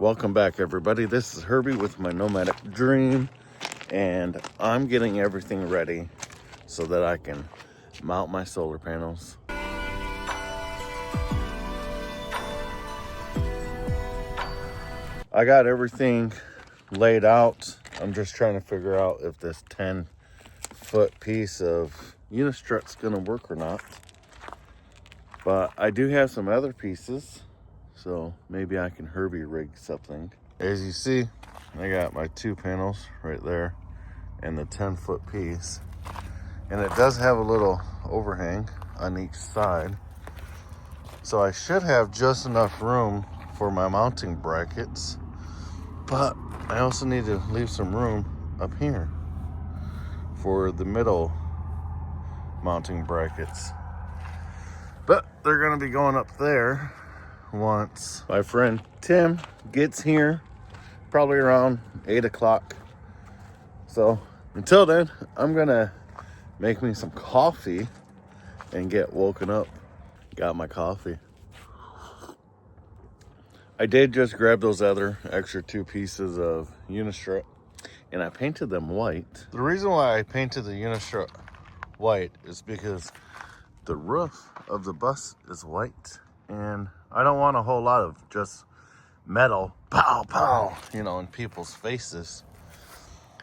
Welcome back, everybody. This is Herbie with my Nomadic Dream, and I'm getting everything ready so that I can mount my solar panels. I got everything laid out. I'm just trying to figure out if this 10-foot piece of unistrut's gonna work or not. But I do have some other pieces, so maybe I can Herbie rig something. As you see, I got my 2 panels right there and the 10-foot piece. And it does have a little overhang on each side. So I should have just enough room for my mounting brackets. But I also need to leave some room up here for the middle mounting brackets. But they're gonna be going up there once my friend Tim gets here, probably around 8 o'clock. So until then, I'm gonna make me some coffee and get woken up. Got my coffee. I did just grab those other extra 2 pieces of unistrut and I painted them white. The reason why I painted the unistrut white is because the roof of the bus is white and I don't want a whole lot of just metal, pow, pow, in people's faces.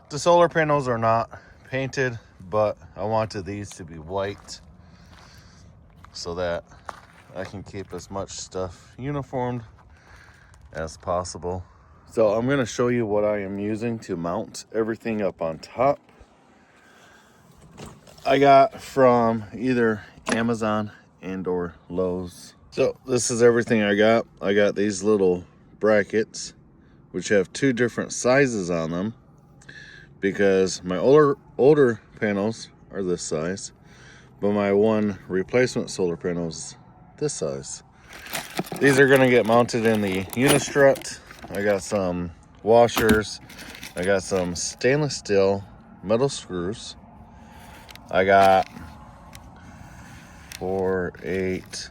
The solar panels are not painted, but I wanted these to be white so that I can keep as much stuff uniformed as possible. So I'm going to show you what I am using to mount everything up on top. I got from either Amazon and or Lowe's. So this is everything I got. I got these little brackets which have 2 different sizes on them because my older panels are this size, but my one replacement solar panel is this size. These are going to get mounted in the unistrut. I got some washers. I got some stainless steel metal screws. I got 4, 8,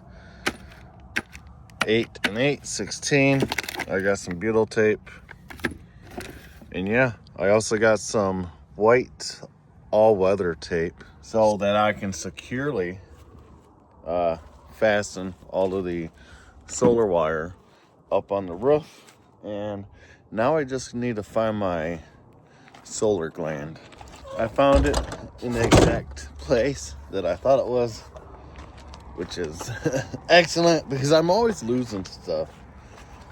8 and 8, 16. I got some butyl tape. And yeah, I also got some white all-weather tape so that I can securely fasten all of the solar wire up on the roof. And now I just need to find my solar gland. I found it in the exact place that I thought it was, which is excellent because I'm always losing stuff.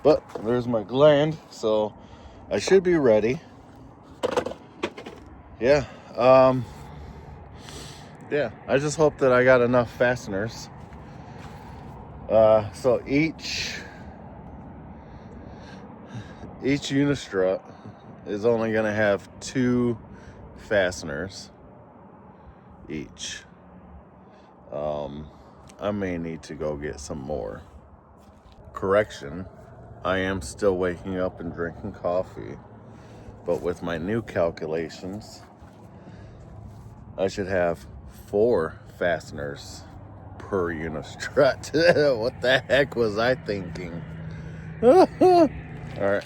But there's my gland, so I should be ready. Yeah, I just hope that I got enough fasteners. So each unistrut is only going to have 2 fasteners each. I may need to go get some more. Correction, I am still waking up and drinking coffee, but with my new calculations, I should have 4 fasteners per unistrut. What the heck was I thinking? All right,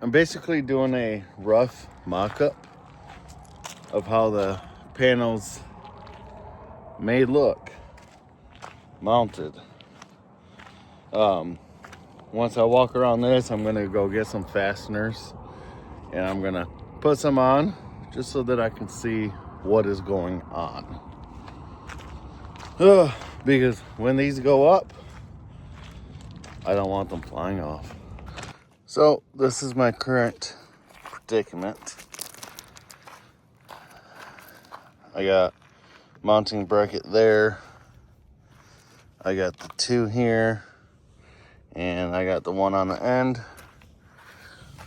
I'm basically doing a rough mock-up of how the panels may look mounted. Once I walk around this, I'm gonna go get some fasteners and I'm gonna put some on just so that I can see what is going on. Because when these go up, I don't want them flying off. So this is my current predicament. I got mounting bracket there. I got the 2 here. And I got the one on the end,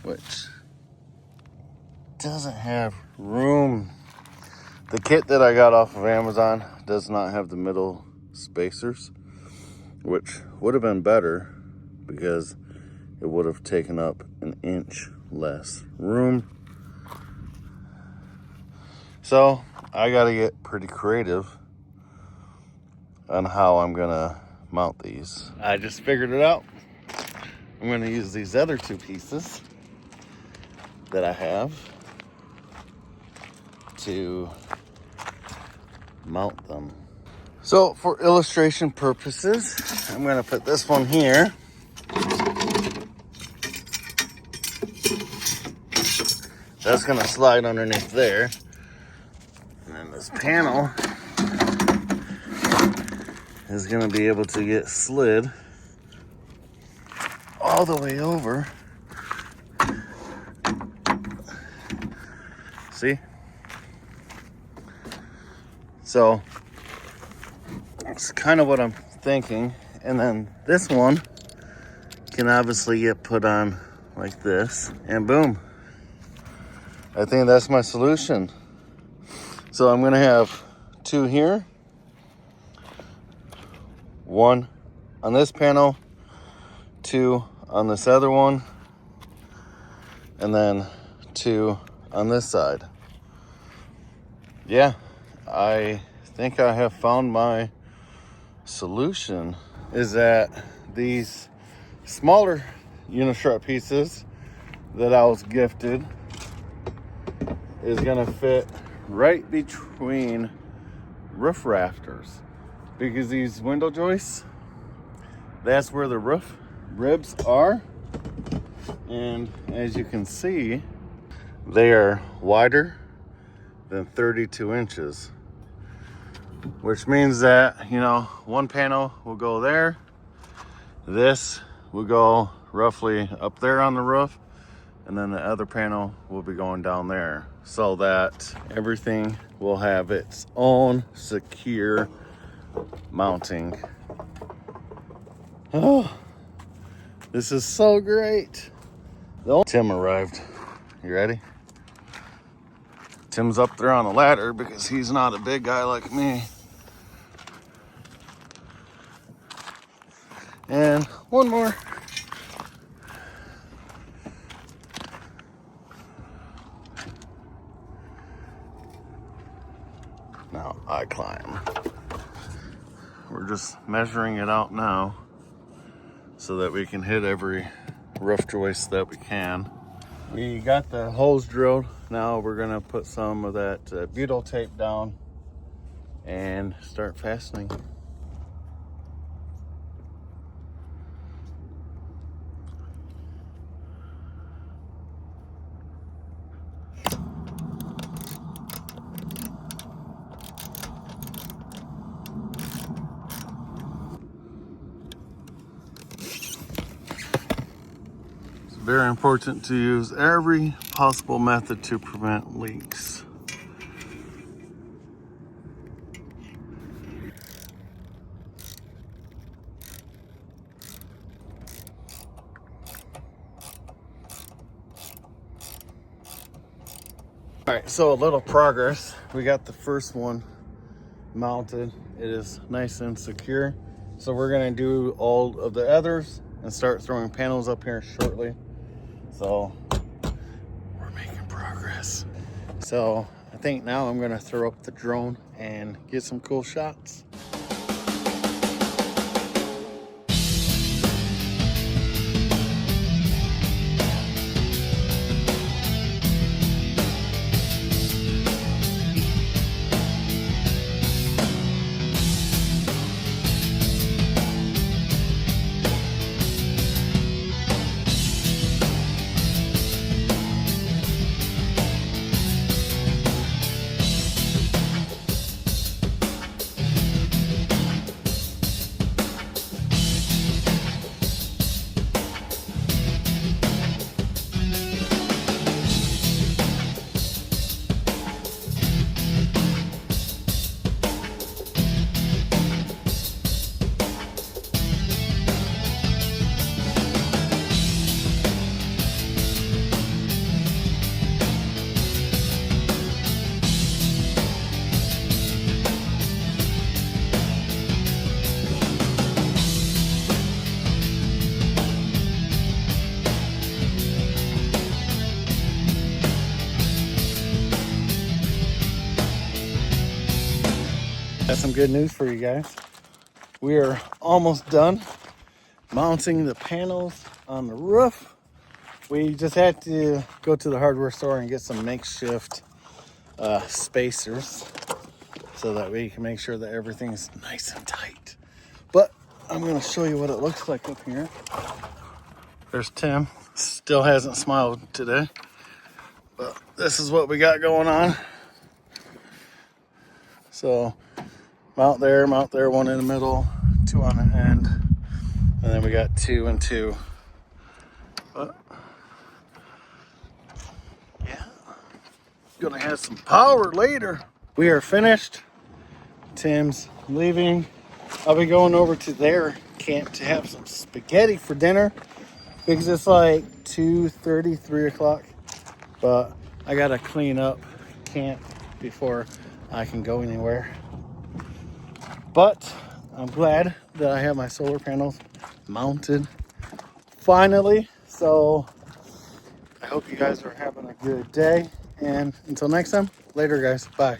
which doesn't have room. The kit that I got off of Amazon does not have the middle spacers, which would have been better because it would have taken up an inch less room. So I got to get pretty creative on how I'm gonna mount these. I just figured it out. I'm going to use these other two pieces that I have to mount them. So for illustration purposes, I'm going to put this one here. That's going to slide underneath there. And then this panel is going to be able to get slid all the way over. See? So that's kind of what I'm thinking. And then this one can obviously get put on like this, and boom. I think that's my solution. So I'm gonna have two here, one on this panel, two on this other one, and then two on this side. Yeah, I think I have found my solution. Is that these smaller unistrut pieces that I was gifted is gonna fit right between roof rafters, because these window joists, that's where the roof ribs are, and as you can see, they are wider than 32 inches, which means that, you know, one panel will go there, this will go roughly up there on the roof, and then the other panel will be going down there, so that everything will have its own secure mounting. Oh, this is so great. Tim arrived. You ready? Tim's up there on the ladder because he's not a big guy like me. And one more. Now I climb. We're just measuring it out now so that we can hit every roof joist that we can. We got the holes drilled. Now we're gonna put some of that butyl tape down and start fastening. Very important to use every possible method to prevent leaks. All right, so a little progress. We got the first one mounted. It is nice and secure. So we're gonna do all of the others and start throwing panels up here shortly. So we're making progress. So I think now I'm gonna throw up the drone and get some cool shots. Got some good news for you guys. We are almost done. mounting the panels on the roof. We just had to go to the hardware store and get some makeshift spacers so that we can make sure that everything's nice and tight. But I'm going to show you what it looks like up here. There's Tim. Still hasn't smiled today. But this is what we got going on. So mount there, one in the middle, two on the end. And then we got 2 and 2. But yeah, gonna have some power later. We are finished. Tim's leaving. I'll be going over to their camp to have some spaghetti for dinner because it's like 2:30, 3 o'clock. But I gotta clean up camp before I can go anywhere. But I'm glad that I have my solar panels mounted finally. So I hope you guys are having a good day. And until next time, later guys. Bye.